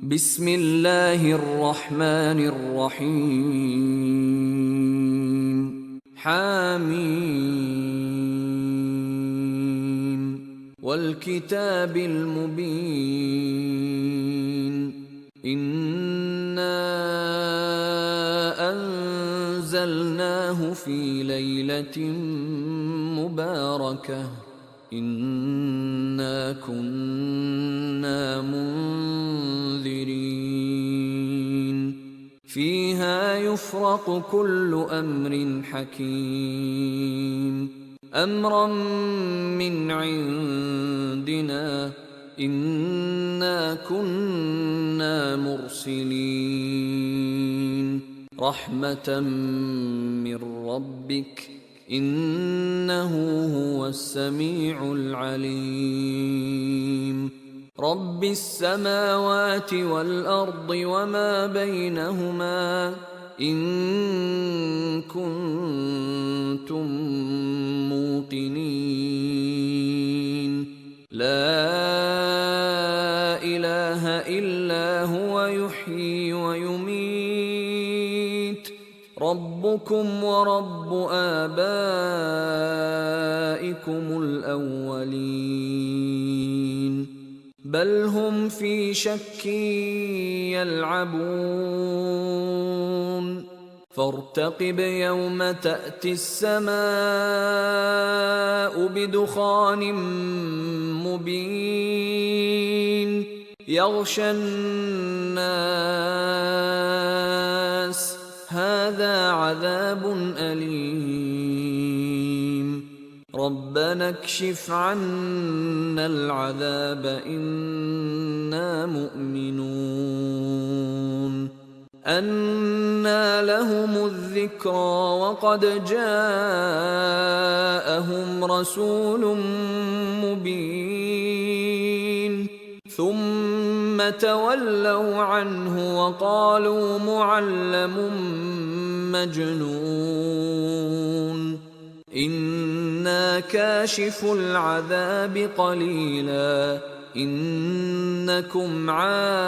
بسم الله الرحمن الرحيم حميم والكتاب المبين إنا أنزلناه في ليلة مباركة إنا كنا منذرين فيها يفرق كل أمر حكيم أمرا من عندنا إنا كنا مرسلين رحمة من ربك إنه هو السميع العليم رب السماوات والأرض وما بينهما إن كنتم موقنين لا إله إلا هو يحيي ويميت ربكم ورب آبائكم الأولين بل هم في شك يلعبون فارتقب يوم تأتي السماء بدخان مبين يغشى الناس هذا عذاب أليم ربنا اكشف عنا العذاب إنا مؤمنون أنى لهم الذكرى وقد جاءهم رسول مبين ثم تولوا عنه وقالوا معلم مجنون إنا كاشف العذاب قليلا إنكم عائدون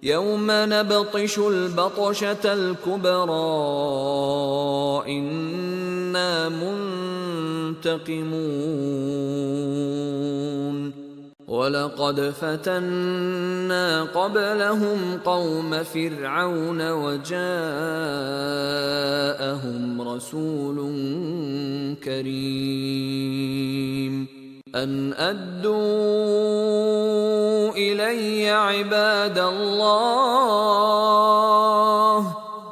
يوم نبطش البطشة الكبرى إنا منتقمون ولقد فتنا قبلهم قوم فرعون وجاءهم رسول كريم أن أدوا إلي عباد الله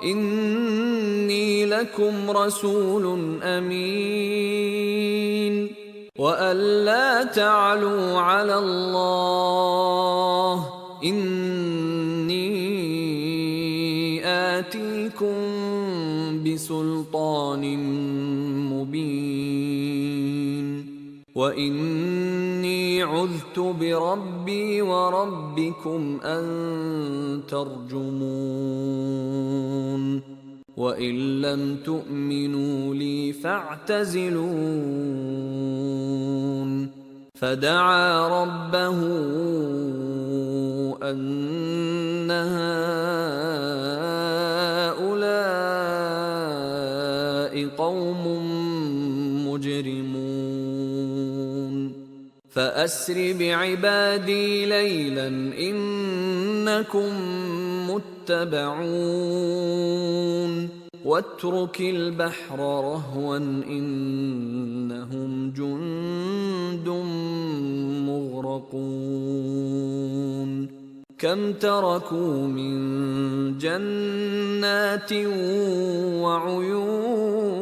إني لكم رسول أمين وأن لا تعلوا على الله إني آتيكم بسلطان مبين وإني عذت بربي وربكم أن ترجمون وإن لم تؤمنوا لي فاعتزلون فدعا ربه أن هؤلاء قوم مجرمون فأسر بعبادي ليلا إنكم متبعون واترك البحر رهوا إنهم جند مغرقون كم تركوا من جنات وعيون